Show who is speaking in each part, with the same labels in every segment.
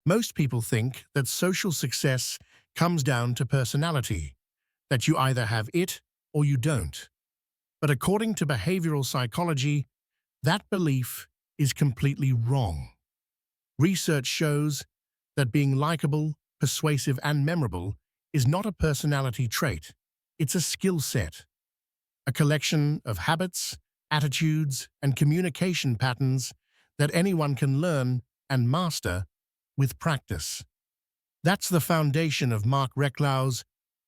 Speaker 1: Most people think that social success comes down to personality, that you either have it or you don't. But according to behavioral psychology, that belief is completely wrong. Research shows that being likable, persuasive, and memorable is not a personality trait. It's a skill set, a collection of habits, attitudes, and communication patterns that anyone can learn and master with practice. That's the foundation of Marc Reklau's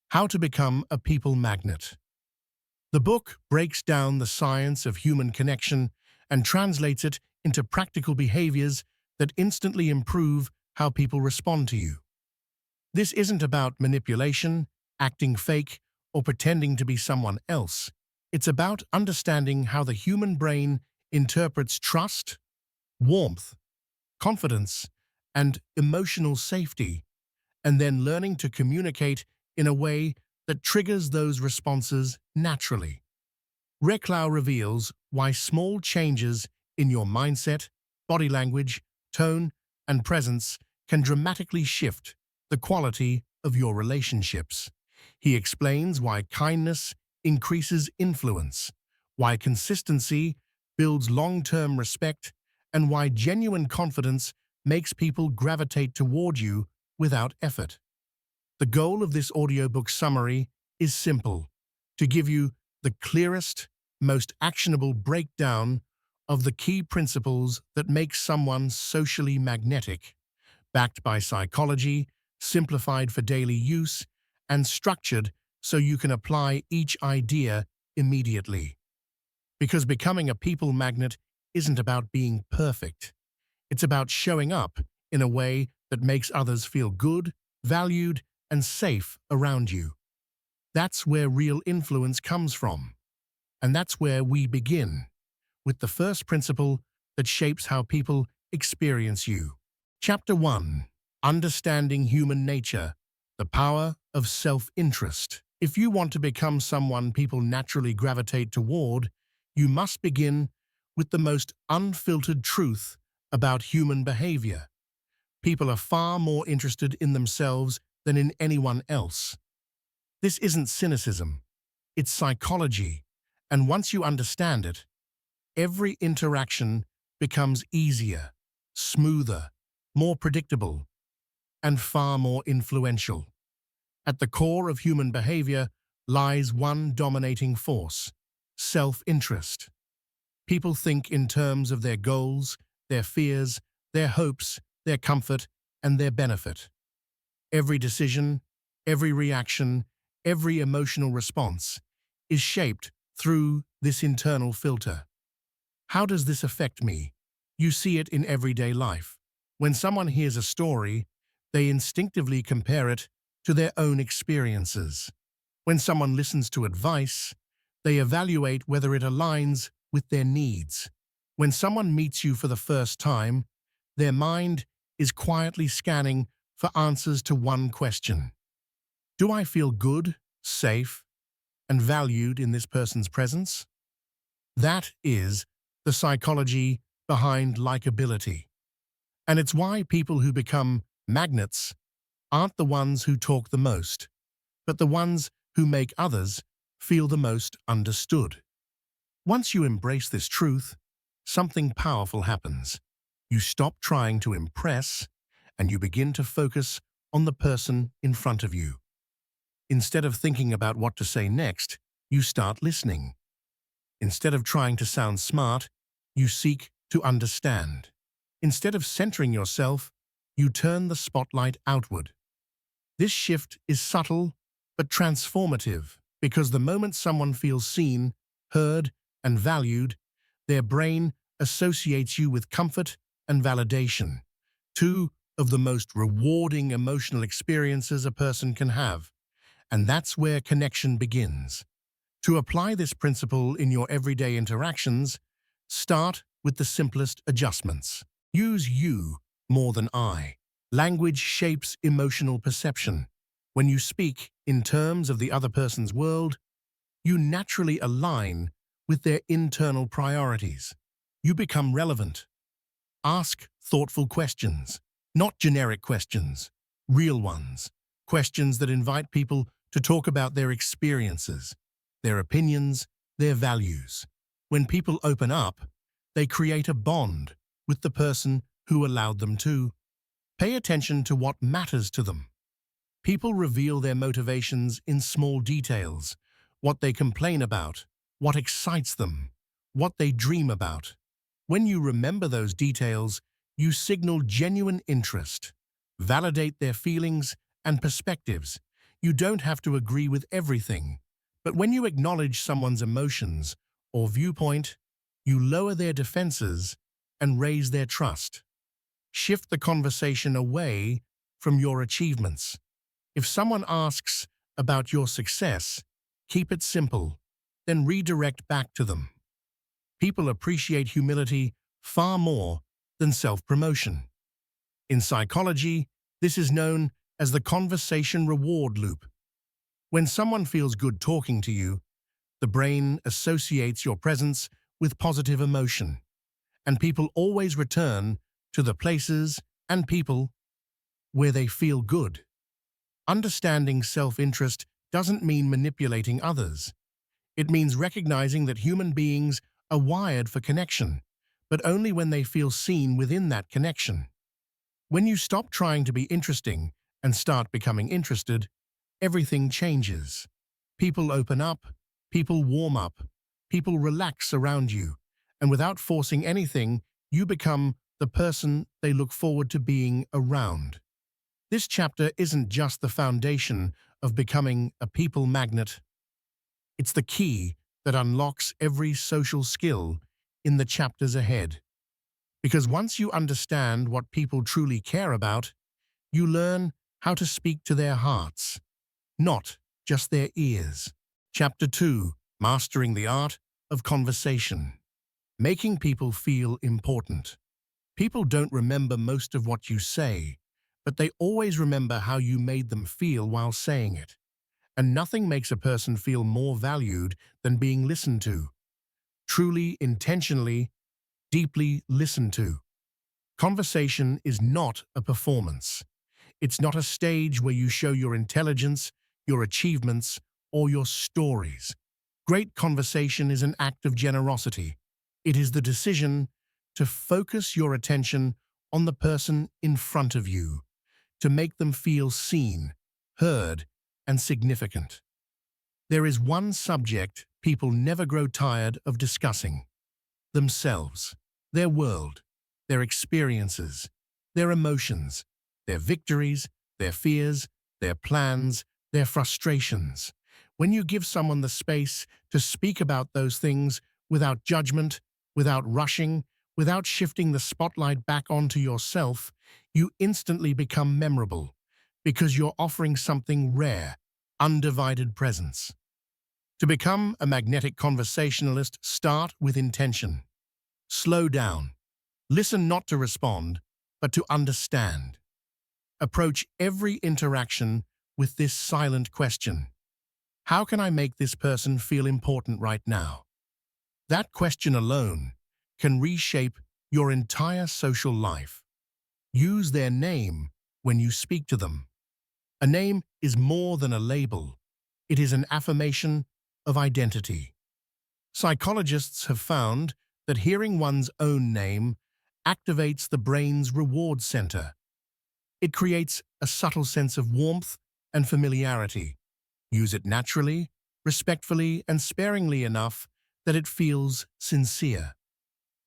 Speaker 1: How to Become a People Magnet. The book breaks down the science of human connection and translates it into practical behaviors that instantly improve how people respond to you. This isn't about manipulation, acting fake, or pretending to be someone else. It's about understanding how the human brain interprets trust, warmth, confidence, and emotional safety, and then learning to communicate in a way that triggers those responses naturally. Reklau reveals why small changes in your mindset, body language, tone, and presence can dramatically shift the quality of your relationships. He explains why kindness increases influence, why consistency builds long-term respect, and why genuine confidence makes people gravitate toward you without effort. The goal of this audiobook summary is simple: to give you the clearest, most actionable breakdown of the key principles that make someone socially magnetic, backed by psychology, simplified for daily use, and structured so you can apply each idea immediately. Because becoming a people magnet isn't about being perfect. It's about showing up in a way that makes others feel good, valued, and safe around you. That's where real influence comes from. And that's where we begin, with the first principle that shapes how people experience you. Chapter 1. Understanding Human Nature, the Power of Self-Interest. If you want to become someone people naturally gravitate toward, you must begin with the most unfiltered truth about human behavior. People are far more interested in themselves than in anyone else. This isn't cynicism, it's psychology, and once you understand it, every interaction becomes easier, smoother, more predictable, and far more influential. At the core of human behavior lies one dominating force: self-interest. People think in terms of their goals, their fears, their hopes, their comfort, and their benefit. Every decision, every reaction, every emotional response is shaped through this internal filter. How does this affect me? You see it in everyday life. When someone hears a story, they instinctively compare it to their own experiences. When someone listens to advice, they evaluate whether it aligns with their needs. When someone meets you for the first time, their mind is quietly scanning for answers to one question: do I feel good, safe, and valued in this person's presence? That is the psychology behind likability. And it's why people who become magnets aren't the ones who talk the most, but the ones who make others feel the most understood. Once you embrace this truth, something powerful happens. You stop trying to impress, and you begin to focus on the person in front of you. Instead of thinking about what to say next, you start listening. Instead of trying to sound smart, you seek to understand. Instead of centering yourself, you turn the spotlight outward. This shift is subtle but transformative, because the moment someone feels seen, heard, and valued, their brain associates you with comfort and validation, two of the most rewarding emotional experiences a person can have. And that's where connection begins. To apply this principle in your everyday interactions, start with the simplest adjustments. Use you more than I. Language shapes emotional perception. When you speak in terms of the other person's world, you naturally align with their internal priorities. You become relevant. Ask thoughtful questions. Not generic questions, real ones. Questions that invite people to talk about their experiences, their opinions, their values. When people open up, they create a bond with the person who allowed them to. Pay attention to what matters to them. People reveal their motivations in small details, what they complain about, what excites them, what they dream about. When you remember those details, you signal genuine interest, validate their feelings and perspectives. You don't have to agree with everything, but when you acknowledge someone's emotions or viewpoint, you lower their defenses and raise their trust. Shift the conversation away from your achievements. If someone asks about your success, keep it simple, then redirect back to them. People appreciate humility far more than self-promotion. In psychology, this is known as the conversation reward loop. When someone feels good talking to you, the brain associates your presence with positive emotion, and people always return to the places and people where they feel good. Understanding self-interest doesn't mean manipulating others. It means recognizing that human beings are wired for connection, but only when they feel seen within that connection. When you stop trying to be interesting and start becoming interested, everything changes. People open up, people warm up, people relax around you, and without forcing anything, you become the person they look forward to being around. This chapter isn't just the foundation of becoming a people magnet. It's the key that unlocks every social skill in the chapters ahead. Because once you understand what people truly care about, you learn how to speak to their hearts, not just their ears. Chapter 2: Mastering the Art of Conversation. Making people feel important. People don't remember most of what you say, but they always remember how you made them feel while saying it. And nothing makes a person feel more valued than being listened to. Truly, intentionally, deeply listened to. Conversation is not a performance. It's not a stage where you show your intelligence, your achievements, or your stories. Great conversation is an act of generosity. It is the decision to focus your attention on the person in front of you, to make them feel seen, heard, and significant. There is one subject people never grow tired of discussing: themselves, their world, their experiences, their emotions, their victories, their fears, their plans, their frustrations. When you give someone the space to speak about those things without judgment, without rushing, without shifting the spotlight back onto yourself, you instantly become memorable because you're offering something rare, undivided presence. To become a magnetic conversationalist, start with intention. Slow down. Listen not to respond, but to understand. Approach every interaction with this silent question: how can I make this person feel important right now? That question alone can reshape your entire social life. Use their name when you speak to them. A name is more than a label. It is an affirmation of identity. Psychologists have found that hearing one's own name activates the brain's reward center. It creates a subtle sense of warmth and familiarity. Use it naturally, respectfully, and sparingly enough that it feels sincere.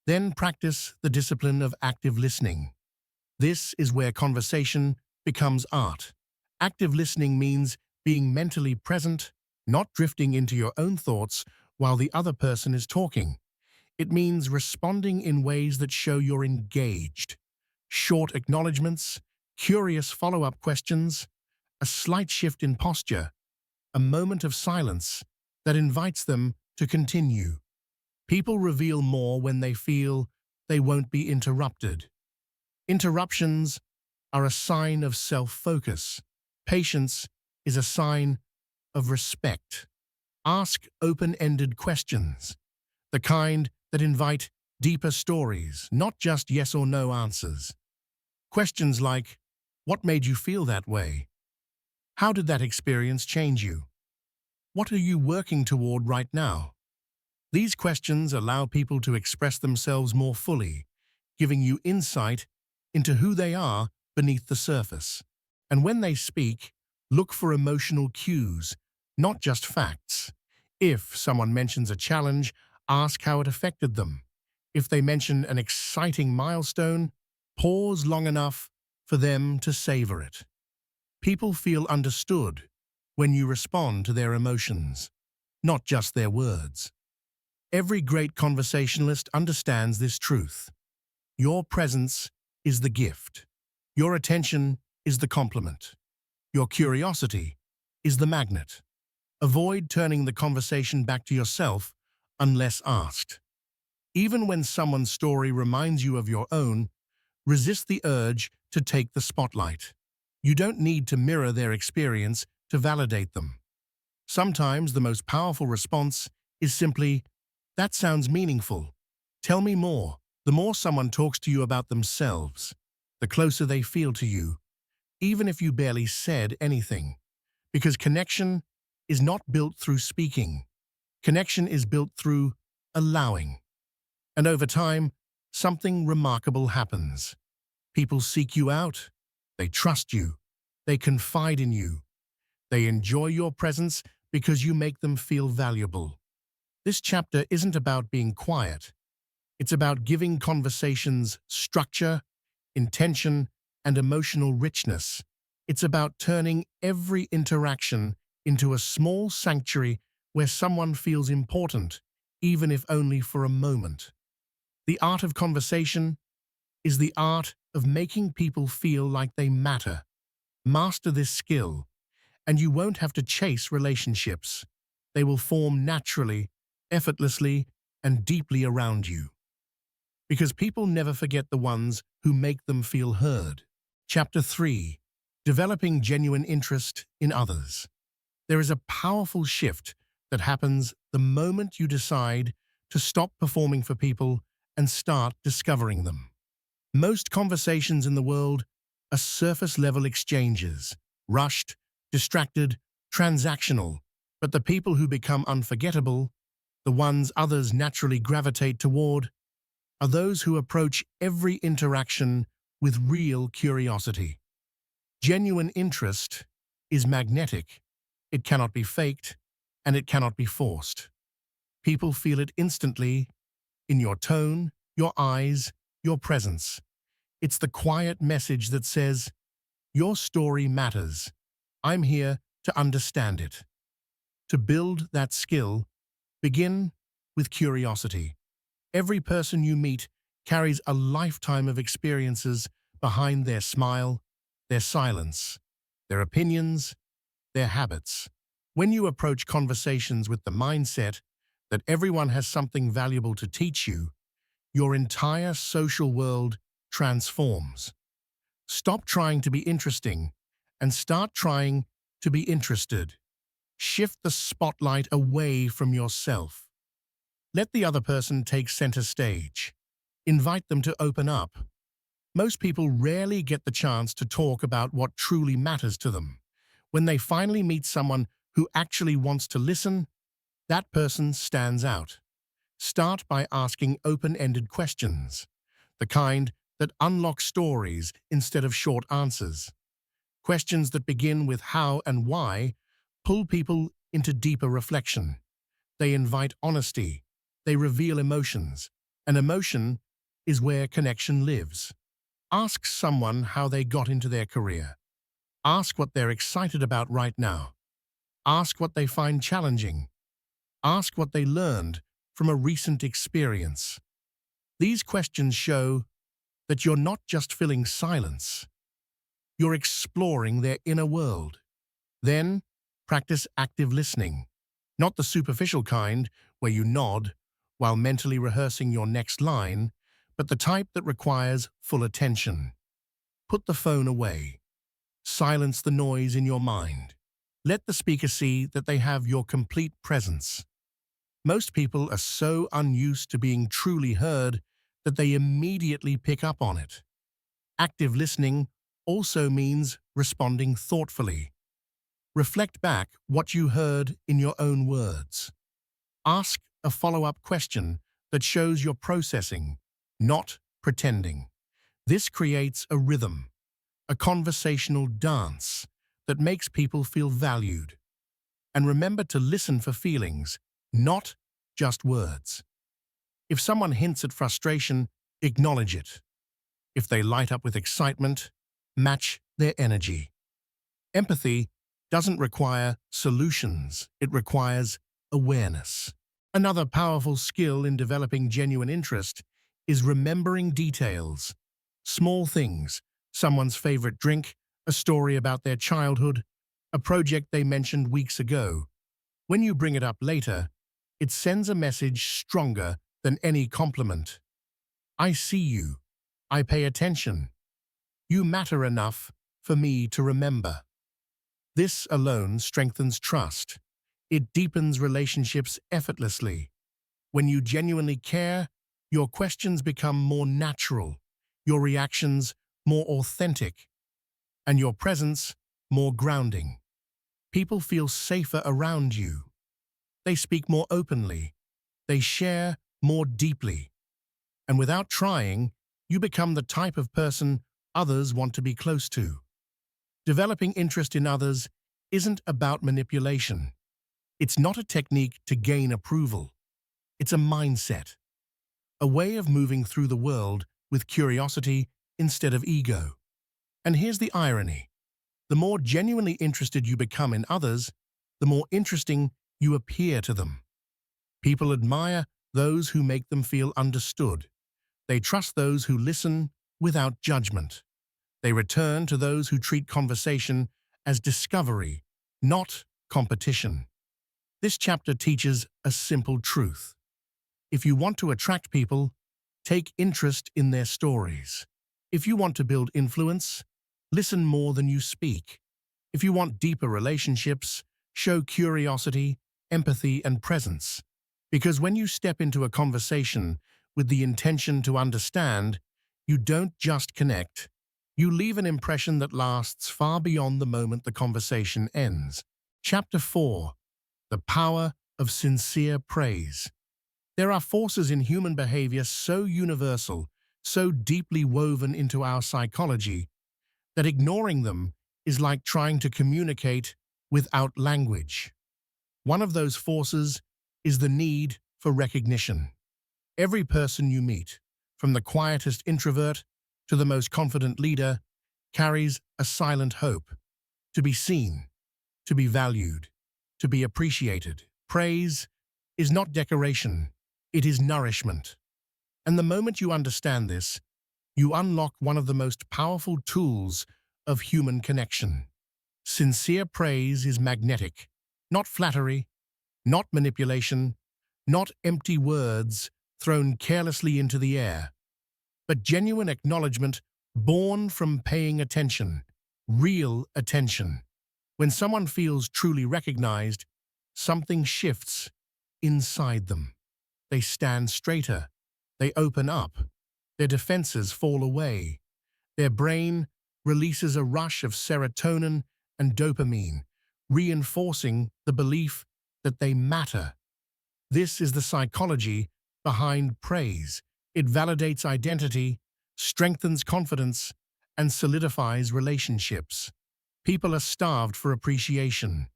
Speaker 1: Then practice the discipline of active listening. This is where conversation becomes art. Active listening means being mentally present, not drifting into your own thoughts while the other person is talking. It means responding in ways that show you're engaged. Short acknowledgements, curious follow-up questions, a slight shift in posture, a moment of silence that invites them to continue. People reveal more when they feel they won't be interrupted. Interruptions are a sign of self-focus. Patience is a sign of respect. Ask open-ended questions, the kind that invite deeper stories, not just yes or no answers. Questions like, what made you feel that way? How did that experience change you? What are you working toward right now? These questions allow people to express themselves more fully, giving you insight into who they are beneath the surface. And when they speak, look for emotional cues, not just facts. If someone mentions a challenge, ask how it affected them. If they mention an exciting milestone, pause long enough for them to savor it. People feel understood when you respond to their emotions, not just their words. Every great conversationalist understands this truth. Your presence is the gift. Your attention is the compliment. Your curiosity is the magnet. Avoid turning the conversation back to yourself unless asked. Even when someone's story reminds you of your own, resist the urge to take the spotlight. You don't need to mirror their experience to validate them. Sometimes the most powerful response is simply, "That sounds meaningful. Tell me more." The more someone talks to you about themselves, the closer they feel to you, even if you barely said anything. Because connection is not built through speaking. Connection is built through allowing. And over time, something remarkable happens. People seek you out. They trust you. They confide in you. They enjoy your presence because you make them feel valuable. This chapter isn't about being quiet. It's about giving conversations structure, intention, and emotional richness. It's about turning every interaction into a small sanctuary where someone feels important, even if only for a moment. The art of conversation is the art of making people feel like they matter. Master this skill, and you won't have to chase relationships. They will form naturally, effortlessly, and deeply around you. Because people never forget the ones who make them feel heard. Chapter 3. Developing genuine interest in others. There is a powerful shift that happens the moment you decide to stop performing for people and start discovering them. Most conversations in the world are surface-level exchanges, rushed, distracted, transactional, but the people who become unforgettable, the ones others naturally gravitate toward, are those who approach every interaction with real curiosity. Genuine interest is magnetic. It cannot be faked, and it cannot be forced. People feel it instantly in your tone, your eyes, your presence. It's the quiet message that says, "Your story matters. I'm here to understand it." To build that skill, begin with curiosity. Every person you meet carries a lifetime of experiences behind their smile, their silence, their opinions, their habits. When you approach conversations with the mindset that everyone has something valuable to teach you, your entire social world transforms. Stop trying to be interesting and start trying to be interested. Shift the spotlight away from yourself. Let the other person take center stage. Invite them to open up. Most people rarely get the chance to talk about what truly matters to them. When they finally meet someone who actually wants to listen, that person stands out. Start by asking open-ended questions, the kind that unlock stories instead of short answers. Questions that begin with how and why pull people into deeper reflection. They invite honesty. They reveal emotions. And emotion is where connection lives. Ask someone how they got into their career. Ask what they're excited about right now. Ask what they find challenging. Ask what they learned from a recent experience. These questions show that you're not just filling silence. You're exploring their inner world. Then, practice active listening. Not the superficial kind where you nod while mentally rehearsing your next line, but the type that requires full attention. Put the phone away. Silence the noise in your mind. Let the speaker see that they have your complete presence. Most people are so unused to being truly heard that they immediately pick up on it. Active listening also means responding thoughtfully. Reflect back what you heard in your own words. Ask a follow-up question that shows you're processing, not pretending. This creates a rhythm, a conversational dance that makes people feel valued. And remember to listen for feelings, not just words. If someone hints at frustration, acknowledge it. If they light up with excitement, match their energy. Empathy doesn't require solutions, it requires awareness. Another powerful skill in developing genuine interest is remembering details. Small things, someone's favorite drink, a story about their childhood, a project they mentioned weeks ago. When you bring it up later, it sends a message stronger than any compliment. I see you. I pay attention. You matter enough for me to remember. This alone strengthens trust. It deepens relationships effortlessly. When you genuinely care, your questions become more natural, your reactions more authentic, and your presence more grounding. People feel safer around you. They speak more openly. They share more deeply. And without trying, you become the type of person others want to be close to. Developing interest in others isn't about manipulation. It's not a technique to gain approval. It's a mindset, a way of moving through the world with curiosity instead of ego. And here's the irony. The more genuinely interested you become in others, the more interesting you appear to them. People admire those who make them feel understood. They trust those who listen without judgment. They return to those who treat conversation as discovery, not competition. This chapter teaches a simple truth. If you want to attract people, take interest in their stories. If you want to build influence, listen more than you speak. If you want deeper relationships, show curiosity, empathy, and presence. Because when you step into a conversation with the intention to understand, you don't just connect. You leave an impression that lasts far beyond the moment the conversation ends. Chapter 4. The Power of Sincere Praise. There are forces in human behavior so universal, so deeply woven into our psychology, that ignoring them is like trying to communicate without language. One of those forces is the need for recognition. Every person you meet, from the quietest introvert to the most confident leader, carries a silent hope to be seen, to be valued, to be appreciated. Praise is not decoration, it is nourishment. And the moment you understand this, you unlock one of the most powerful tools of human connection. Sincere praise is magnetic, not flattery, not manipulation, not empty words thrown carelessly into the air, but genuine acknowledgement born from paying attention, real attention. When someone feels truly recognized, something shifts inside them. They stand straighter, they open up, their defenses fall away. Their brain releases a rush of serotonin and dopamine, reinforcing the belief that they matter. This is the psychology behind praise. It validates identity, strengthens confidence, and solidifies relationships. People are starved for appreciation.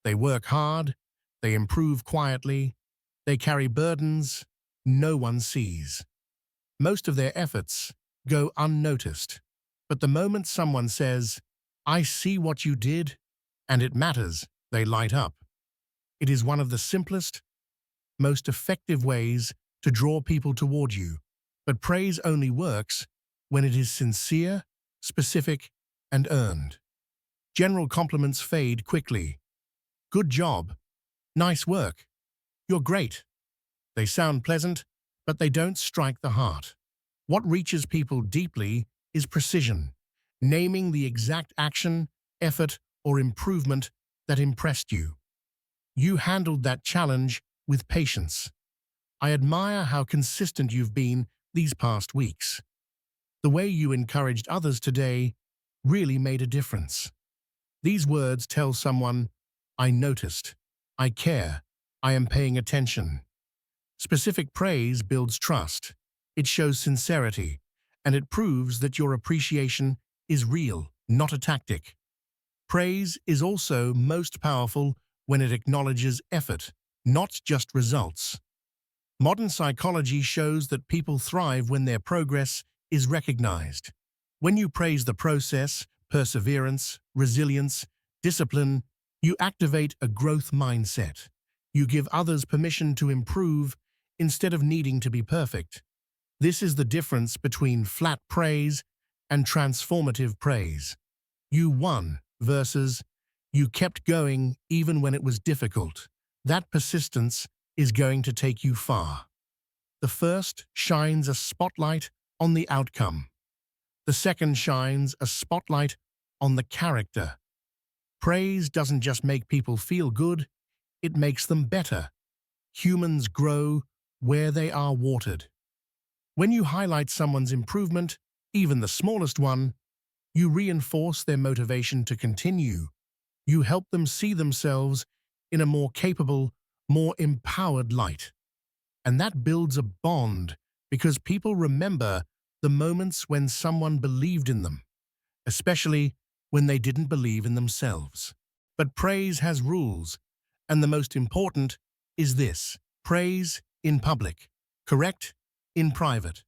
Speaker 1: They work hard, they improve quietly, they carry burdens no one sees. Most of their efforts go unnoticed. But the moment someone says, "I see what you did, and it matters," they light up. It is one of the simplest, most effective ways to draw people toward you. But praise only works when it is sincere, specific, and earned. General compliments fade quickly. "Good job," "Nice work," "You're great." They sound pleasant, but they don't strike the heart. What reaches people deeply is precision, naming the exact action, effort, or improvement that impressed you. You handled that challenge with patience. I admire how consistent you've been these past weeks. The way you encouraged others today really made a difference. These words tell someone, I noticed, I care, I am paying attention. Specific praise builds trust. It shows sincerity, and it proves that your appreciation is real, not a tactic. Praise is also most powerful when it acknowledges effort, not just results. Modern psychology shows that people thrive when their progress is recognized. When you praise the process, perseverance, resilience, discipline, you activate a growth mindset. You give others permission to improve instead of needing to be perfect. This is the difference between flat praise and transformative praise. You won versus you kept going even when it was difficult. That persistence is going to take you far. The first shines a spotlight on the outcome. The second shines a spotlight on the character. Praise doesn't just make people feel good, it makes them better. Humans grow where they are watered. When you highlight someone's improvement, even the smallest one, you reinforce their motivation to continue. You help them see themselves in a more capable, more empowered light. And that builds a bond because people remember the moments when someone believed in them, especially when they didn't believe in themselves. But praise has rules, and the most important is this: praise in public, correct in private.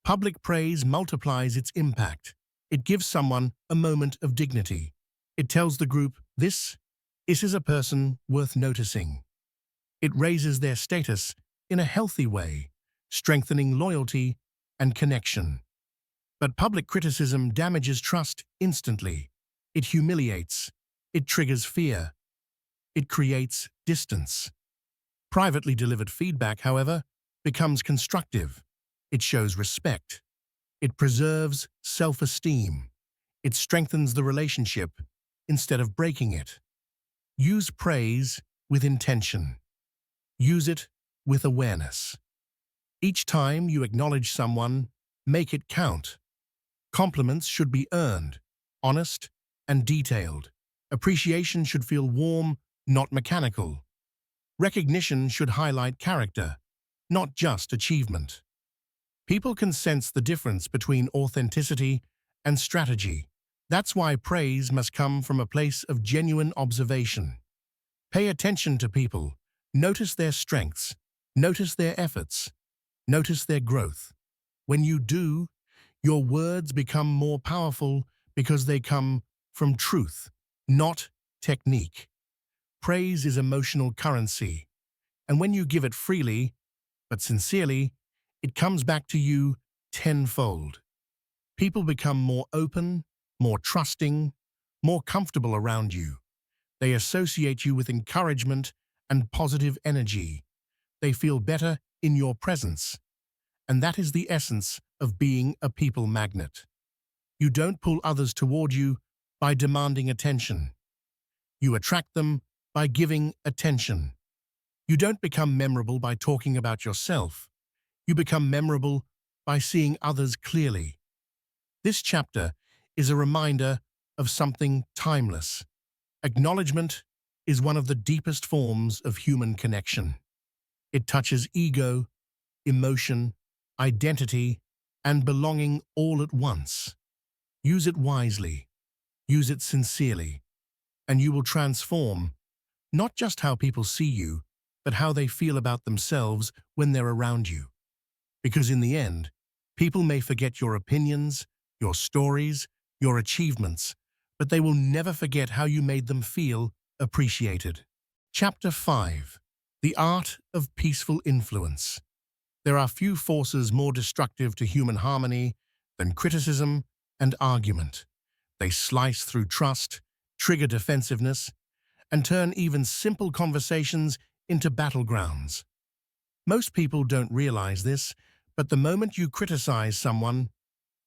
Speaker 1: Public praise multiplies its impact. It gives someone a moment of dignity. It tells the group, this is a person worth noticing. It raises their status in a healthy way, strengthening loyalty and connection. But public criticism damages trust instantly. It humiliates. It triggers fear. It creates distance. Privately delivered feedback, however, becomes constructive. It shows respect. It preserves self-esteem. It strengthens the relationship instead of breaking it. Use praise with intention. Use it with awareness. Each time you acknowledge someone, make it count. Compliments should be earned, honest, and detailed. Appreciation should feel warm, not mechanical. Recognition should highlight character, not just achievement. People can sense the difference between authenticity and strategy. That's why praise must come from a place of genuine observation. Pay attention to people. Notice their strengths. Notice their efforts. Notice their growth. When you do, your words become more powerful because they come from truth, not technique. Praise is emotional currency, and when you give it freely, but sincerely, it comes back to you tenfold. People become more open, more trusting, more comfortable around you. They associate you with encouragement and positive energy. They feel better in your presence. And that is the essence of being a people magnet. You don't pull others toward you by demanding attention. You attract them by giving attention. You don't become memorable by talking about yourself. You become memorable by seeing others clearly. This chapter is a reminder of something timeless. Acknowledgement is one of the deepest forms of human connection. It touches ego, emotion, identity, and belonging all at once. Use it wisely, use it sincerely, and you will transform not just how people see you, but how they feel about themselves when they're around you. Because in the end, people may forget your opinions, your stories, your achievements, but they will never forget how you made them feel appreciated. Chapter 5: The Art of Peaceful Influence. There are few forces more destructive to human harmony than criticism and argument. They slice through trust, trigger defensiveness, and turn even simple conversations into battlegrounds. Most people don't realize this, but the moment you criticize someone,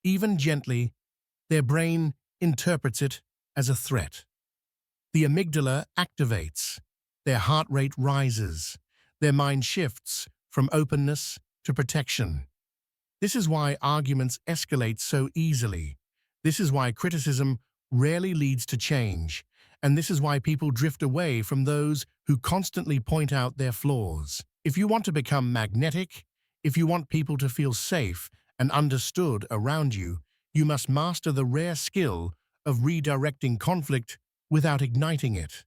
Speaker 1: even gently, their brain interprets it as a threat. The amygdala activates, their heart rate rises, their mind shifts from openness to protection. This is why arguments escalate so easily. This is why criticism rarely leads to change. And this is why people drift away from those who constantly point out their flaws. If you want to become magnetic, if you want people to feel safe and understood around you, you must master the rare skill of redirecting conflict without igniting it.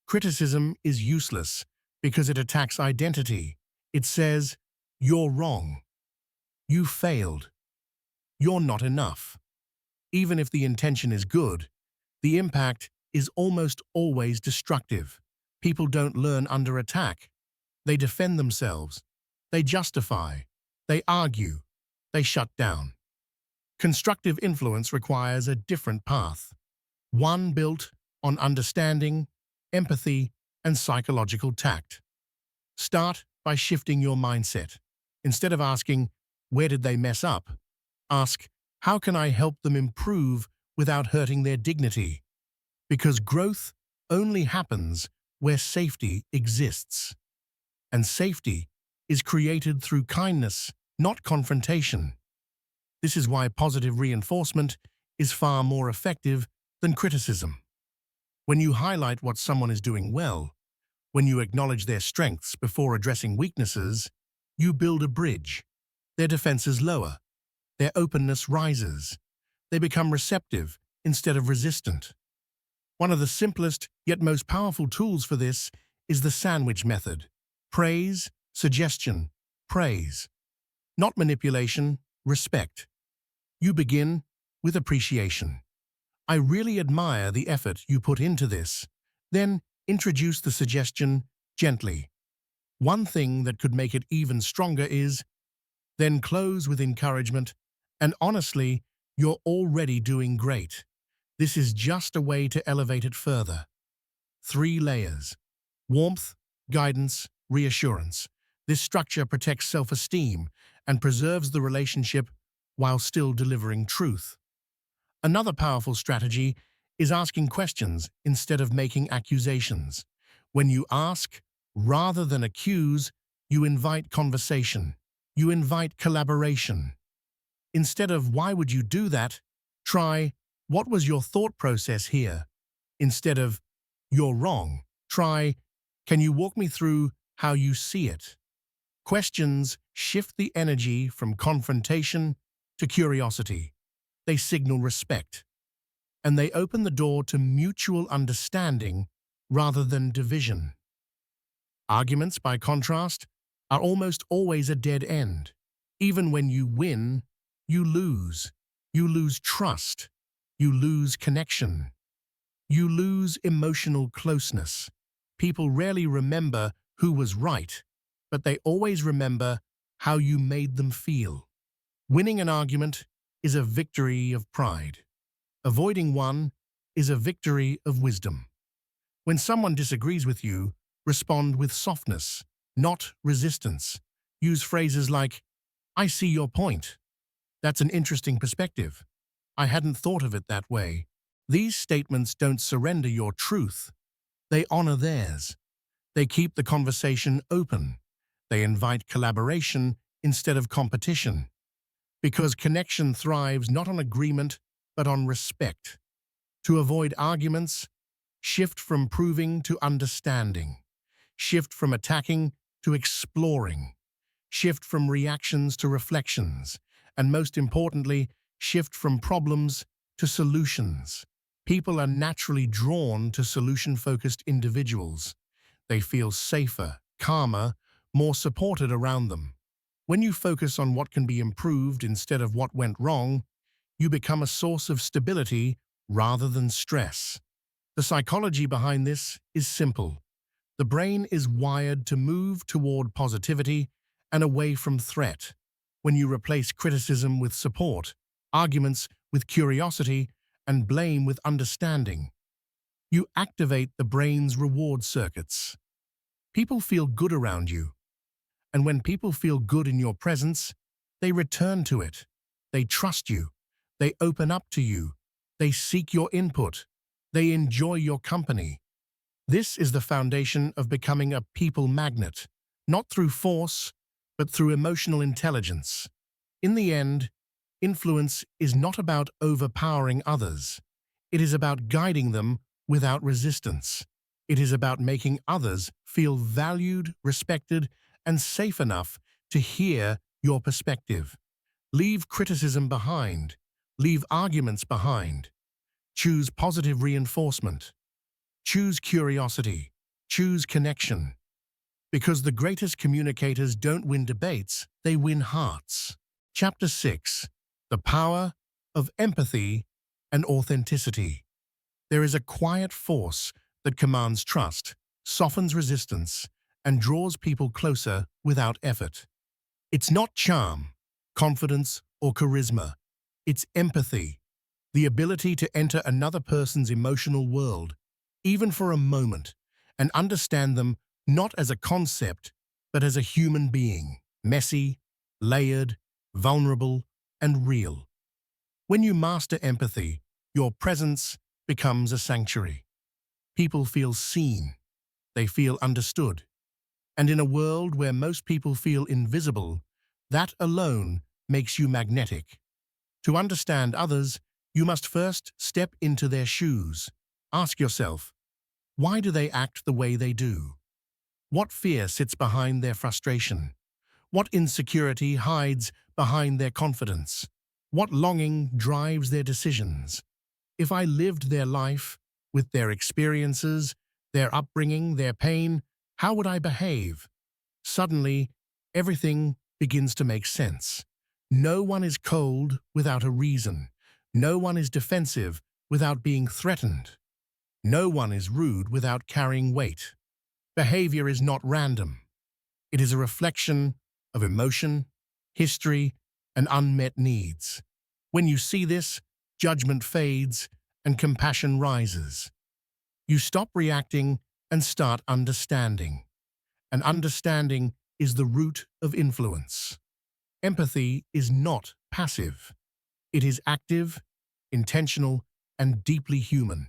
Speaker 1: Criticism is useless because it attacks identity. It says, "You're wrong. You failed. You're not enough." Even if the intention is good, the impact is almost always destructive. People don't learn under attack. They defend themselves. They justify. They argue. They shut down. Constructive influence requires a different path, one built on understanding, empathy, and psychological tact. Start by shifting your mindset. Instead of asking, "Where did they mess up?" ask, "How can I help them improve without hurting their dignity?" Because growth only happens where safety exists. And safety is created through kindness, not confrontation. This is why positive reinforcement is far more effective than criticism. When you highlight what someone is doing well, when you acknowledge their strengths before addressing weaknesses, you build a bridge. Their defenses lower. Their openness rises. They become receptive instead of resistant. One of the simplest yet most powerful tools for this is the sandwich method. Praise, suggestion, praise. Not manipulation, respect. You begin with appreciation. "I really admire the effort you put into this." Then introduce the suggestion gently. One thing that could make it even stronger is, then close with encouragement, "And honestly, you're already doing great." This is just a way to elevate it further. 3 layers. Warmth, guidance, reassurance. This structure protects self-esteem and preserves the relationship while still delivering truth. Another powerful strategy is asking questions instead of making accusations. When you ask, rather than accuse, you invite conversation. You invite collaboration. Instead of "Why would you do that?" try, "What was your thought process here?" Instead of "You're wrong," try, "Can you walk me through how you see it?" Questions shift the energy from confrontation to curiosity. They signal respect. And they open the door to mutual understanding rather than division. Arguments, by contrast, are almost always a dead end. Even when you win, you lose. You lose trust. You lose connection. You lose emotional closeness. People rarely remember who was right, but they always remember how you made them feel. Winning an argument is a victory of pride. Avoiding one is a victory of wisdom. When someone disagrees with you, respond with softness, not resistance. Use phrases like, "I see your point. That's an interesting perspective. I hadn't thought of it that way." These statements don't surrender your truth. They honor theirs. They keep the conversation open. They invite collaboration instead of competition. Because connection thrives not on agreement, but on respect. To avoid arguments, shift from proving to understanding. Shift from attacking to exploring. Shift from reactions to reflections. And most importantly, shift from problems to solutions. People are naturally drawn to solution-focused individuals. They feel safer, calmer, more supported around them. When you focus on what can be improved instead of what went wrong, you become a source of stability rather than stress. The psychology behind this is simple. The brain is wired to move toward positivity and away from threat. When you replace criticism with support, arguments with curiosity, and blame with understanding, you activate the brain's reward circuits. People feel good around you. And when people feel good in your presence, they return to it. They trust you. They open up to you. They seek your input. They enjoy your company. This is the foundation of becoming a people magnet, not through force, but through emotional intelligence. In the end, influence is not about overpowering others. It is about guiding them without resistance. It is about making others feel valued, respected, and safe enough to hear your perspective. Leave criticism behind. Leave arguments behind. Choose positive reinforcement. Choose curiosity. Choose connection. Because the greatest communicators don't win debates, they win hearts. Chapter 6. The Power of Empathy and Authenticity. There is a quiet force that commands trust, softens resistance, and draws people closer without effort. It's not charm, confidence, or charisma. It's empathy, the ability to enter another person's emotional world, even for a moment, and understand them not as a concept, but as a human being, messy, layered, vulnerable, and real. When you master empathy, your presence becomes a sanctuary. People feel seen, they feel understood. And in a world where most people feel invisible, that alone makes you magnetic. To understand others, you must first step into their shoes. Ask yourself, why do they act the way they do? What fear sits behind their frustration? What insecurity hides behind their confidence? What longing drives their decisions? If I lived their life, with their experiences, their upbringing, their pain, how would I behave? Suddenly, everything begins to make sense. No one is cold without a reason. No one is defensive without being threatened. No one is rude without carrying weight. Behavior is not random. It is a reflection of emotion, history, and unmet needs. When you see this, judgment fades and compassion rises. You stop reacting and start understanding. And understanding is the root of influence. Empathy is not passive. It is active, intentional, and deeply human.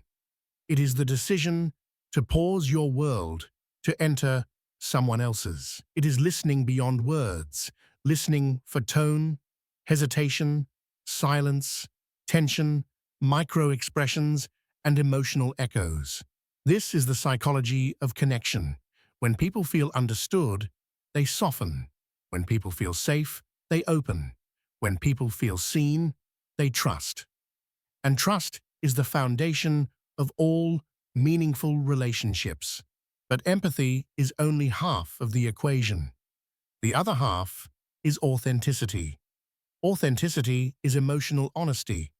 Speaker 1: It is the decision to pause your world to enter someone else's. It is listening beyond words, listening for tone, hesitation, silence, tension, micro-expressions, and emotional echoes. This is the psychology of connection. When people feel understood, they soften. When people feel safe, they open. When people feel seen, they trust. And trust is the foundation of all meaningful relationships. But empathy is only half of the equation. The other half is authenticity. Authenticity is emotional honesty.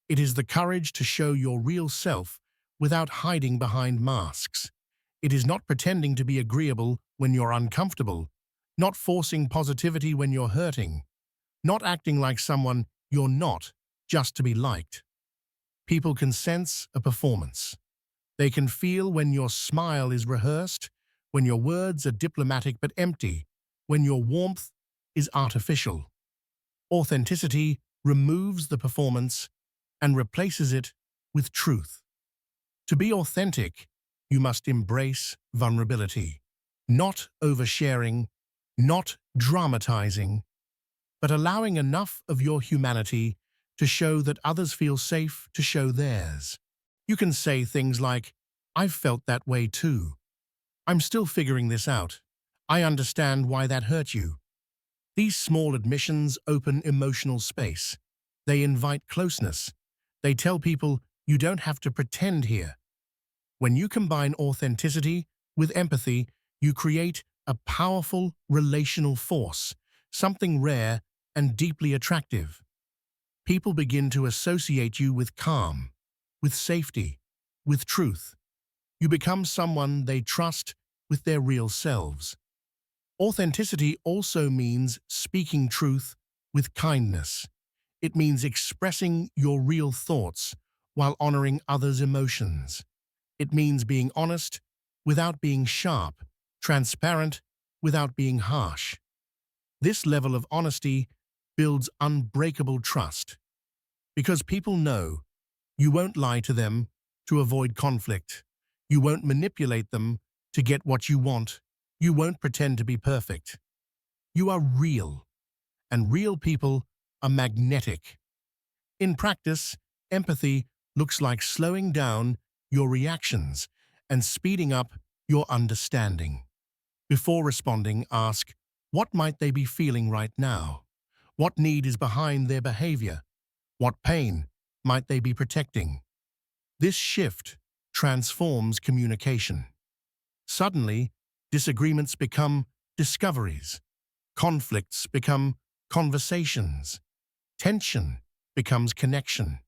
Speaker 1: It is the courage to show your real self without hiding behind masks. It is not pretending to be agreeable when you're uncomfortable, not forcing positivity when you're hurting, not acting like someone you're not just to be liked. People can sense a performance. They can feel when your smile is rehearsed, when your words are diplomatic but empty, when your warmth is artificial. Authenticity removes the performance and replaces it with truth. To be authentic, you must embrace vulnerability, not oversharing, not dramatizing, but allowing enough of your humanity to show that others feel safe to show theirs. You can say things like, "I've felt that way too. I'm still figuring this out. I understand why that hurt you." These small admissions open emotional space. They invite closeness. They tell people you don't have to pretend here. When you combine authenticity with empathy, you create a powerful relational force, something rare and deeply attractive. People begin to associate you with calm, with safety, with truth. You become someone they trust with their real selves. Authenticity also means speaking truth with kindness. It means expressing your real thoughts while honoring others' emotions. It means being honest without being sharp, transparent without being harsh. This level of honesty builds unbreakable trust because people know you won't lie to them to avoid conflict. You won't manipulate them to get what you want. You won't pretend to be perfect. You are real, and real people are magnetic. In practice, empathy looks like slowing down your reactions and speeding up your understanding. Before responding, ask, what might they be feeling right now? What need is behind their behavior? What pain might they be protecting? This shift transforms communication. Suddenly, disagreements become discoveries. Conflicts become conversations. Tension becomes connection.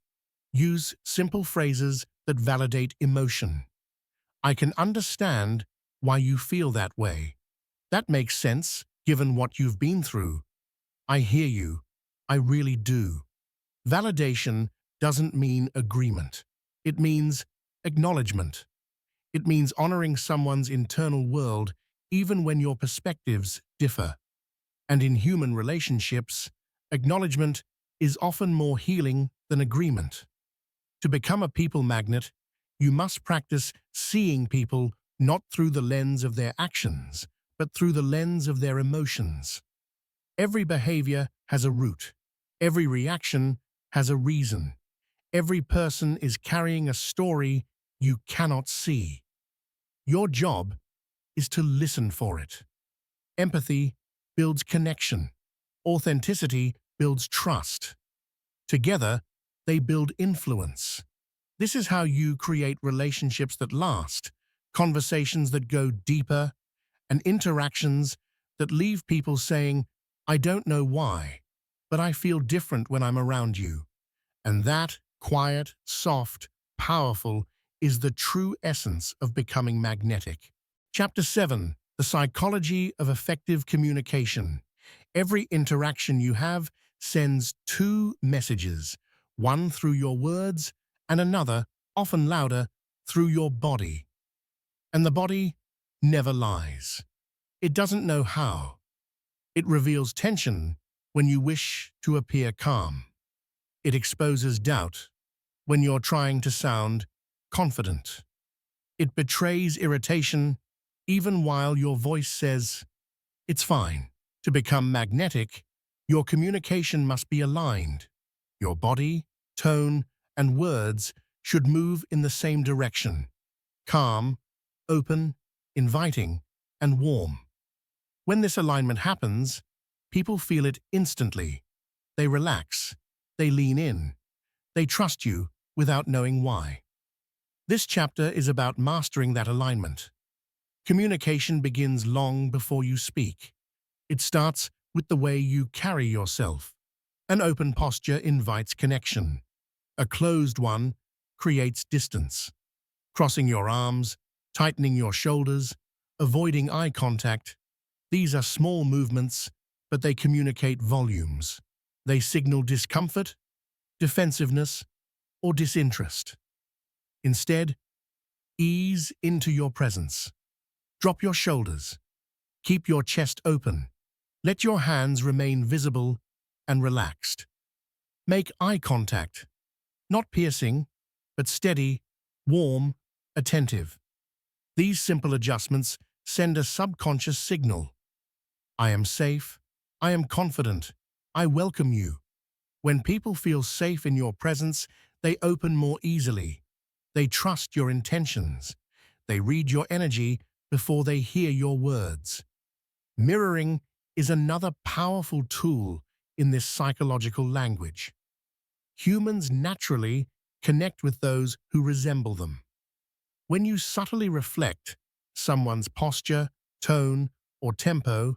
Speaker 1: Use simple phrases that validate emotion. I can understand why you feel that way. That makes sense given what you've been through. I hear you. I really do. Validation doesn't mean agreement. It means acknowledgement. It means honoring someone's internal world even when your perspectives differ. And in human relationships, acknowledgement is often more healing than agreement. To become a people magnet, you must practice seeing people not through the lens of their actions, but through the lens of their emotions. Every behavior has a root. Every reaction has a reason. Every person is carrying a story you cannot see. Your job is to listen for it. Empathy builds connection. Authenticity builds trust. Together, they build influence. This is how you create relationships that last, conversations that go deeper, and interactions that leave people saying, I don't know why, but I feel different when I'm around you. And that, quiet, soft, powerful, is the true essence of becoming magnetic. Chapter 7. The Psychology of Effective Communication. Every interaction you have sends two messages, one through your words and another, often louder, through your body. And the body never lies. It doesn't know how. It reveals tension when you wish to appear calm. It exposes doubt when you're trying to sound confident. It betrays irritation even while your voice says, it's fine. To become magnetic, your communication must be aligned. Your body, tone, and words should move in the same direction. Calm, open, inviting, and warm. When this alignment happens, people feel it instantly. They relax. They lean in. They trust you without knowing why. This chapter is about mastering that alignment. Communication begins long before you speak. It starts with the way you carry yourself. An open posture invites connection. A closed one creates distance. Crossing your arms, tightening your shoulders, avoiding eye contact. These are small movements, but they communicate volumes. They signal discomfort, defensiveness, or disinterest. Instead, ease into your presence. Drop your shoulders. Keep your chest open. Let your hands remain visible and relaxed. Make eye contact, not piercing, but steady, warm, attentive. These simple adjustments send a subconscious signal. I am safe. I am confident. I welcome you. When people feel safe in your presence, they open more easily. They trust your intentions. They read your energy before they hear your words. Mirroring is another powerful tool in this psychological language. Humans naturally connect with those who resemble them. When you subtly reflect someone's posture, tone, or tempo,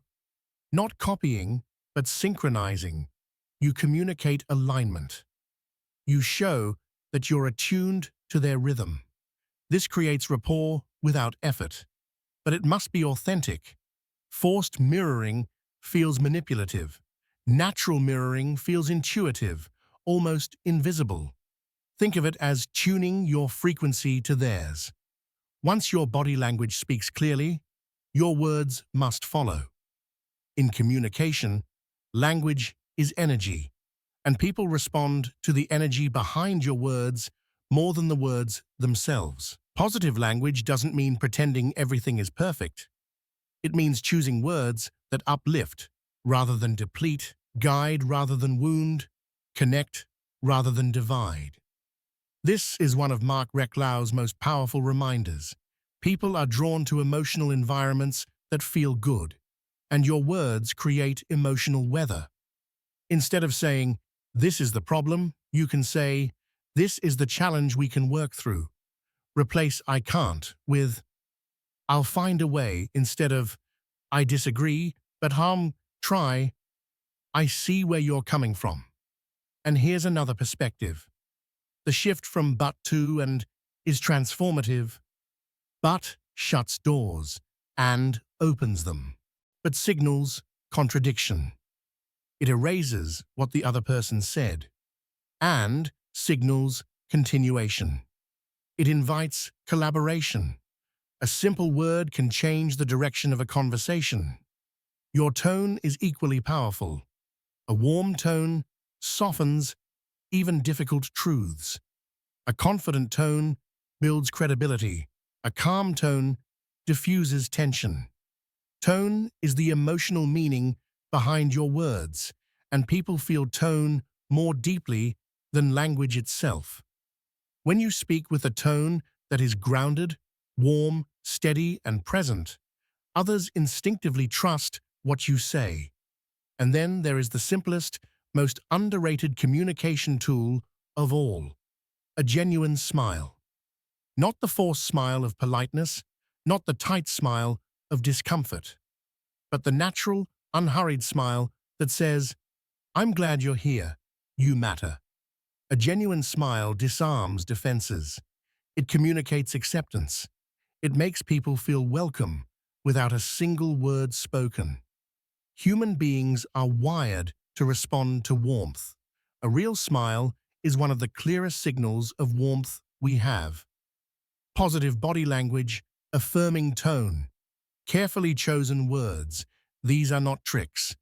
Speaker 1: not copying, but synchronizing, you communicate alignment. You show that you're attuned to their rhythm. This creates rapport without effort, but it must be authentic. Forced mirroring feels manipulative. Natural mirroring feels intuitive, almost invisible. Think of it as tuning your frequency to theirs. Once your body language speaks clearly, your words must follow. In communication, language is energy, and people respond to the energy behind your words more than the words themselves. Positive language doesn't mean pretending everything is perfect. It means choosing words that uplift rather than deplete, guide rather than wound, connect rather than divide. This is one of Marc Reklau's most powerful reminders. People are drawn to emotional environments that feel good, and your words create emotional weather. Instead of saying, "This is the problem," you can say, "This is the challenge we can work through." Replace "I can't" with "I'll find a way" instead of "I disagree, but try. I see where you're coming from." And here's another perspective. The shift from "but" to "and" is transformative. "But" shuts doors and opens them, but signals contradiction. It erases what the other person said and signals continuation. It invites collaboration. A simple word can change the direction of a conversation. Your tone is equally powerful. A warm tone softens even difficult truths. A confident tone builds credibility. A calm tone diffuses tension. Tone is the emotional meaning behind your words, and people feel tone more deeply than language itself. When you speak with a tone that is grounded, warm, steady, and present, others instinctively trust what you say. And then there is the simplest, most underrated communication tool of all: a genuine smile. Not the forced smile of politeness, not the tight smile of discomfort, but the natural, unhurried smile that says, "I'm glad you're here. You matter." A genuine smile disarms defenses. It communicates acceptance. It makes people feel welcome without a single word spoken. Human beings are wired to respond to warmth. A real smile is one of the clearest signals of warmth we have. Positive body language, affirming tone, carefully chosen words. These are not tricks.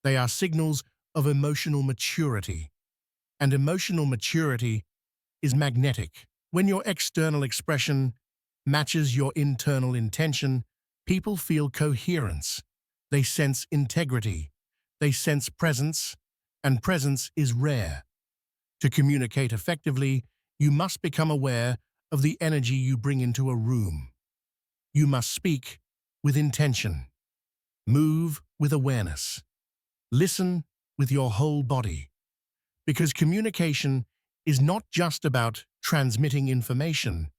Speaker 1: They are signals of emotional maturity. And emotional maturity is magnetic. When your external expression matches your internal intention, people feel coherence. They sense integrity. They sense presence, and presence is rare. To communicate effectively, you must become aware of the energy you bring into a room. You must speak with intention, move with awareness, listen with your whole body. Because communication is not just about transmitting information,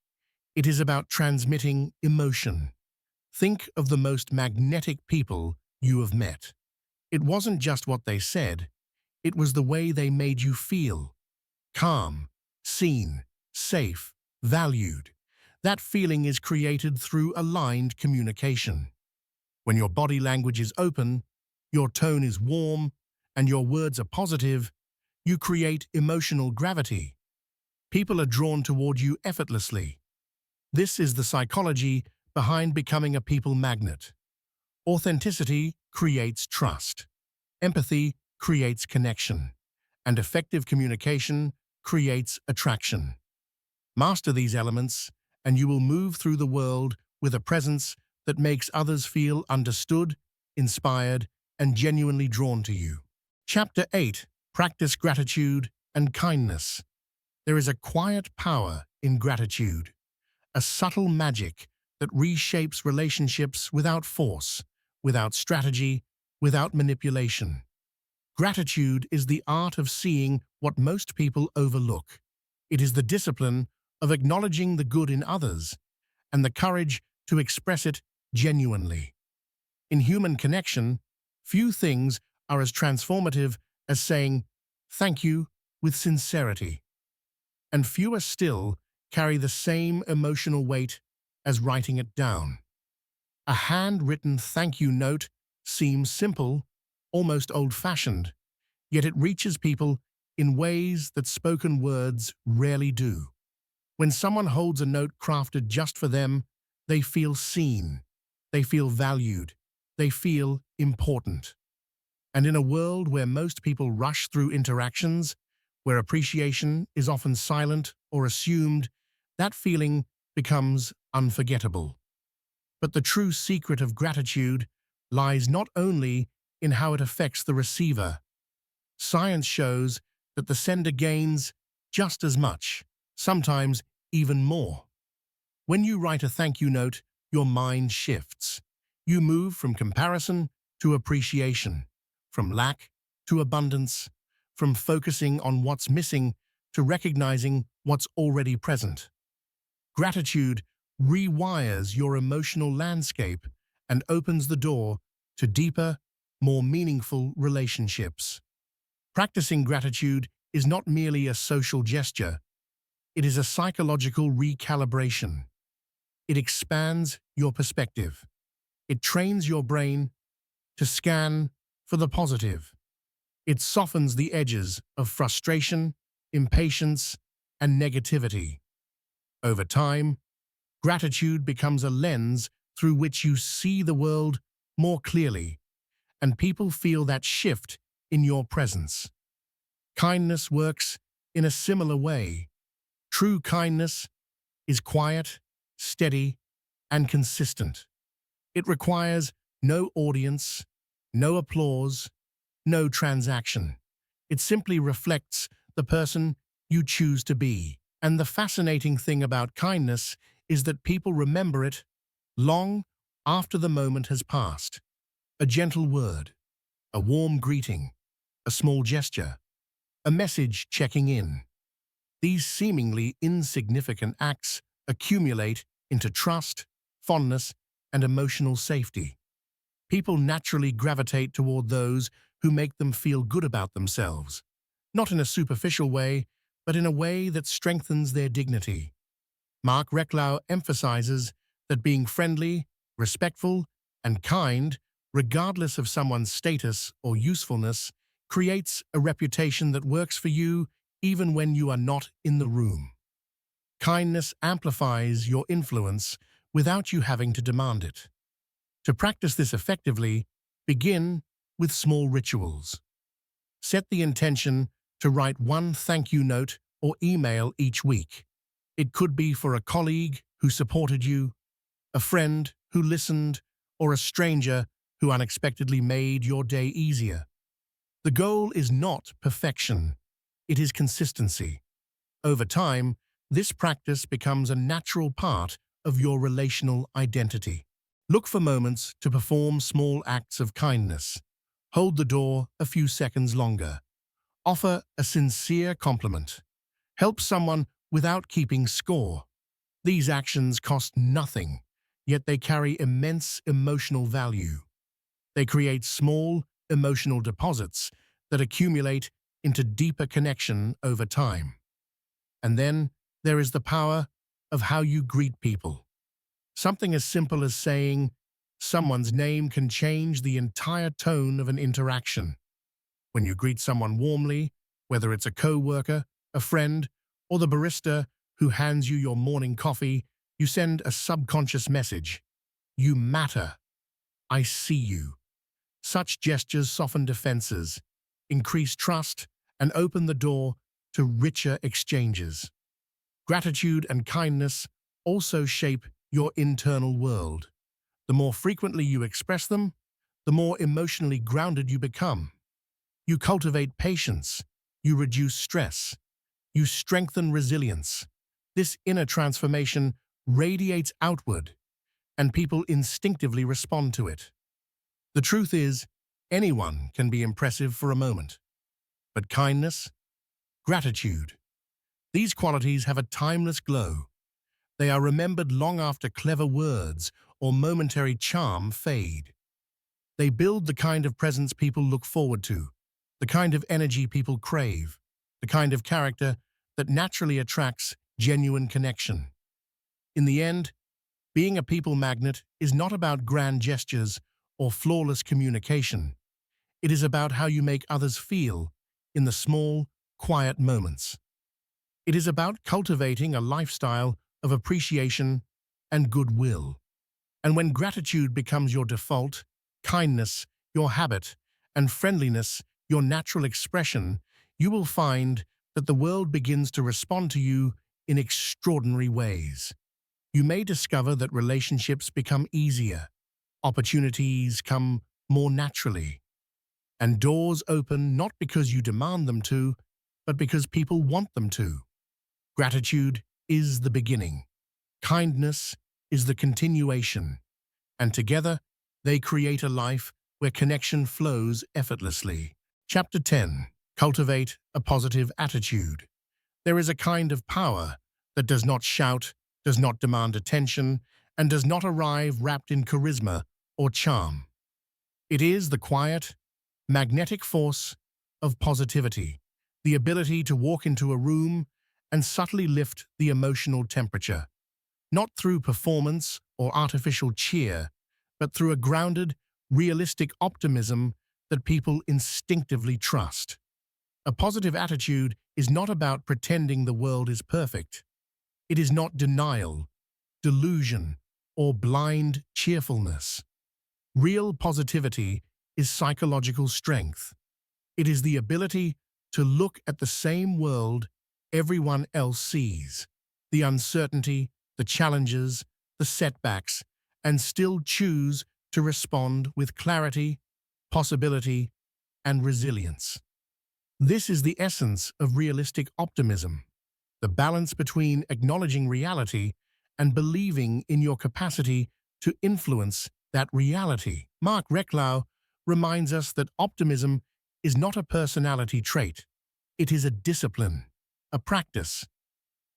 Speaker 1: it is about transmitting emotion. Think of the most magnetic people you have met. It wasn't just what they said, it was the way they made you feel. Calm, seen, safe, valued. That feeling is created through aligned communication. When your body language is open, your tone is warm, and your words are positive, you create emotional gravity. People are drawn toward you effortlessly. This is the psychology behind becoming a people magnet. Authenticity creates trust. Empathy creates connection. And effective communication creates attraction. Master these elements, and you will move through the world with a presence that makes others feel understood, inspired, and genuinely drawn to you. Chapter 8. Practice gratitude and kindness. There is a quiet power in gratitude, a subtle magic that reshapes relationships without force, without strategy, without manipulation. Gratitude is the art of seeing what most people overlook. It is the discipline of acknowledging the good in others and the courage to express it genuinely. In human connection, few things are as transformative as saying "thank you" with sincerity, and fewer still carry the same emotional weight as writing it down. A handwritten thank you note seems simple, almost old-fashioned, yet it reaches people in ways that spoken words rarely do. When someone holds a note crafted just for them, they feel seen, they feel valued, they feel important. And in a world where most people rush through interactions, where appreciation is often silent or assumed, that feeling becomes unforgettable. But the true secret of gratitude lies not only in how it affects the receiver, Science shows that the sender gains just as much, sometimes even more. When you write a thank you note, your mind shifts. You move from comparison to appreciation, from lack to abundance, from focusing on what's missing to recognizing what's already present. Gratitude rewires your emotional landscape and opens the door to deeper, more meaningful relationships. Practicing gratitude is not merely a social gesture, it is a psychological recalibration. It expands your perspective. It trains your brain to scan for the positive. It softens the edges of frustration, impatience, and negativity. Over time, gratitude becomes a lens through which you see the world more clearly, and people feel that shift in your presence. Kindness works in a similar way. True kindness is quiet, steady, and consistent. It requires no audience, no applause, no transaction. It simply reflects the person you choose to be. And the fascinating thing about kindness is that people remember it long after the moment has passed. A gentle word, a warm greeting, a small gesture, a message checking in. These seemingly insignificant acts accumulate into trust, fondness, and emotional safety. People naturally gravitate toward those who make them feel good about themselves, not in a superficial way, but in a way that strengthens their dignity. Marc Reklau emphasizes that being friendly, respectful, and kind, regardless of someone's status or usefulness, creates a reputation that works for you even when you are not in the room. Kindness amplifies your influence without you having to demand it. To practice this effectively, begin with small rituals. Set the intention to write one thank you note or email each week. It could be for a colleague who supported you, a friend who listened, or a stranger who unexpectedly made your day easier. The goal is not perfection, it is consistency. Over time, this practice becomes a natural part of your relational identity. Look for moments to perform small acts of kindness. Hold the door a few seconds longer. Offer a sincere compliment. Help someone without keeping score. These actions cost nothing, yet they carry immense emotional value. They create small, emotional deposits that accumulate into deeper connection over time. And then there is the power of how you greet people. Something as simple as saying someone's name can change the entire tone of an interaction. When you greet someone warmly, whether it's a co-worker, a friend, or the barista who hands you your morning coffee, you send a subconscious message. You matter. I see you. Such gestures soften defenses, increase trust, and open the door to richer exchanges. Gratitude and kindness also shape your internal world. The more frequently you express them, the more emotionally grounded you become. You cultivate patience, you reduce stress, you strengthen resilience. This inner transformation radiates outward, and people instinctively respond to it. The truth is, anyone can be impressive for a moment. But kindness, gratitude, these qualities have a timeless glow. They are remembered long after clever words or momentary charm fade. They build the kind of presence people look forward to, the kind of energy people crave, the kind of character that naturally attracts genuine connection. In the end, being a people magnet is not about grand gestures or flawless communication. It is about how you make others feel in the small, quiet moments. It is about cultivating a lifestyle of appreciation and goodwill. And when gratitude becomes your default, kindness your habit, and friendliness your natural expression, you will find that the world begins to respond to you in extraordinary ways. You may discover that relationships become easier, opportunities come more naturally, And doors open not because you demand them to, but because people want them to. Gratitude is the beginning. Kindness is the continuation. And together, they create a life where connection flows effortlessly. Chapter 10. Cultivate a positive attitude. There is a kind of power that does not shout, does not demand attention, and does not arrive wrapped in charisma or charm. It is the quiet, magnetic force of positivity, the ability to walk into a room and subtly lift the emotional temperature, not through performance or artificial cheer, but through a grounded, realistic optimism that people instinctively trust. A positive attitude is not about pretending the world is perfect. It is not denial, delusion, or blind cheerfulness. Real positivity is psychological strength. It is the ability to look at the same world everyone else sees, the uncertainty, the challenges, the setbacks, and still choose to respond with clarity, possibility, and resilience. This is the essence of realistic optimism, the balance between acknowledging reality and believing in your capacity to influence that reality. Marc Reklau reminds us that optimism is not a personality trait. It is a discipline, a practice,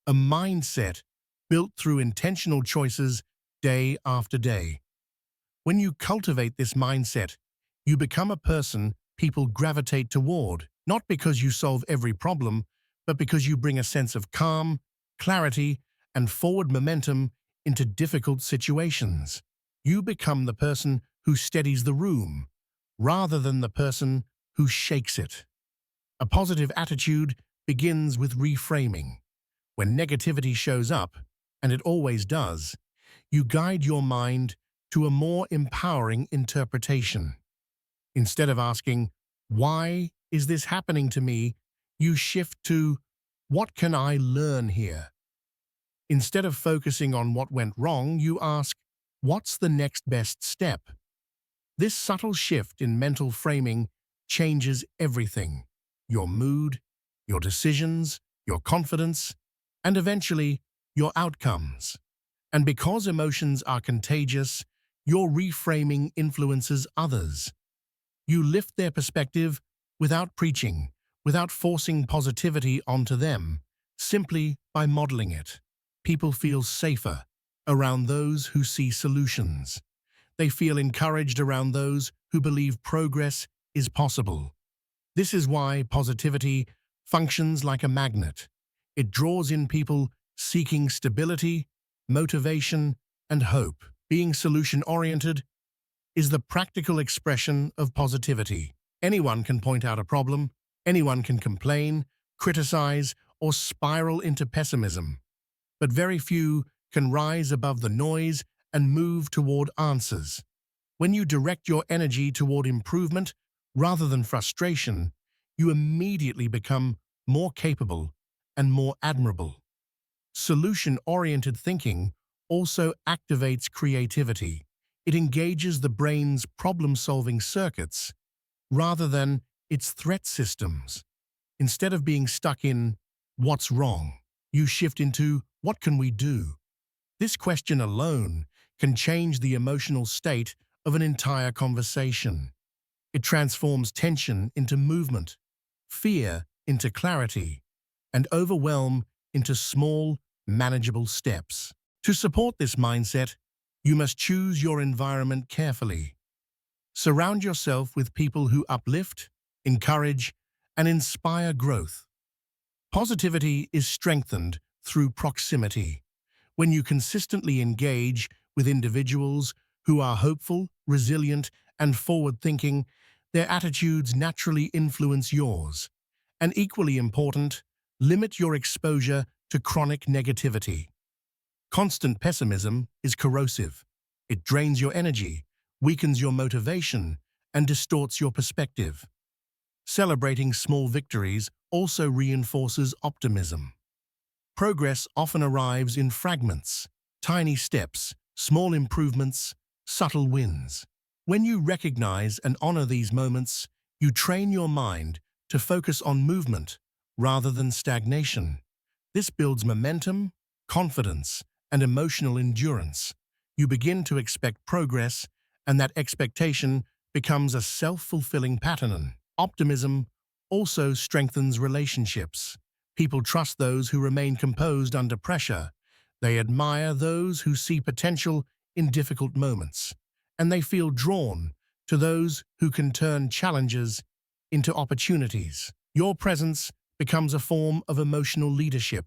Speaker 1: a mindset built through intentional choices day after day. When you cultivate this mindset, you become a person people gravitate toward, not because you solve every problem, but because you bring a sense of calm, clarity, and forward momentum into difficult situations. You become the person who steadies the room, rather than the person who shakes it. A positive attitude begins with reframing. When negativity shows up, and it always does, you guide your mind to a more empowering interpretation. Instead of asking, "Why is this happening to me?" you shift to, "What can I learn here?" Instead of focusing on what went wrong, you ask, "What's the next best step?" This subtle shift in mental framing changes everything: your mood, your decisions, your confidence, and eventually, your outcomes. And because emotions are contagious, your reframing influences others. You lift their perspective without preaching, without forcing positivity onto them, simply by modeling it. People feel safer around those who see solutions. They feel encouraged around those who believe progress is possible. This is why positivity functions like a magnet. It draws in people seeking stability, motivation, and hope. Being solution-oriented is the practical expression of positivity. Anyone can point out a problem, anyone can complain, criticize, or spiral into pessimism. But very few can rise above the noise and move toward answers. When you direct your energy toward improvement rather than frustration, you immediately become more capable and more admirable. Solution-oriented thinking also activates creativity. It engages the brain's problem-solving circuits rather than its threat systems. Instead of being stuck in "what's wrong?" you shift into "what can we do?" This question alone can change the emotional state of an entire conversation. It transforms tension into movement, fear into clarity, and overwhelm into small, manageable steps. To support this mindset, you must choose your environment carefully. Surround yourself with people who uplift, encourage, and inspire growth. Positivity is strengthened through proximity. When you consistently engage with individuals who are hopeful, resilient, and forward-thinking, their attitudes naturally influence yours. And equally important, limit your exposure to chronic negativity. Constant pessimism is corrosive. It drains your energy, weakens your motivation, and distorts your perspective. Celebrating small victories also reinforces optimism. Progress often arrives in fragments, tiny steps, small improvements, subtle wins. When you recognize and honor these moments, You train your mind to focus on movement rather than stagnation. This builds momentum, confidence, and emotional endurance. You begin to expect progress, and that expectation becomes a self-fulfilling pattern. Optimism also strengthens relationships. People trust those who remain composed under pressure. They admire those who see potential in difficult moments, and they feel drawn to those who can turn challenges into opportunities. Your presence becomes a form of emotional leadership,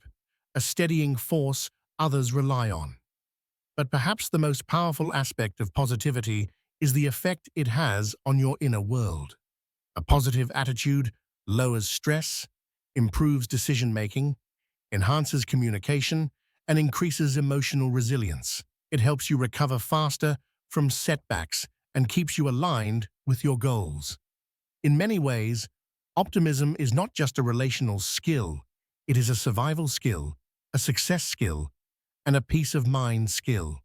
Speaker 1: a steadying force others rely on. But perhaps the most powerful aspect of positivity is the effect it has on your inner world. A positive attitude lowers stress, improves decision-making, enhances communication, and increases emotional resilience. It helps you recover faster from setbacks and keeps you aligned with your goals. In many ways, optimism is not just a relational skill, it is a survival skill, a success skill, and a peace of mind skill.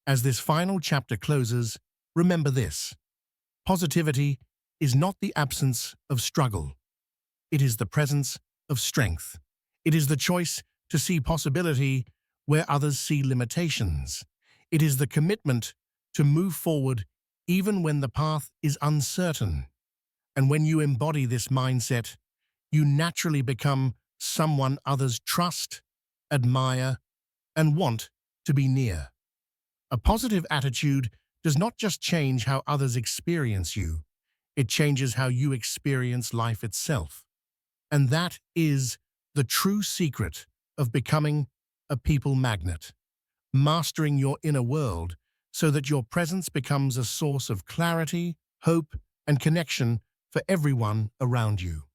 Speaker 1: As this final chapter closes, remember this: positivity is not the absence of struggle. It is the presence of strength. It is the choice to see possibility where others see limitations. It is the commitment to move forward even when the path is uncertain. And when you embody this mindset, you naturally become someone others trust, admire, and want to be near. A positive attitude does not just change how others experience you, it changes how you experience life itself. And that is the true secret of becoming a people magnet, mastering your inner world so that your presence becomes a source of clarity, hope, and connection for everyone around you.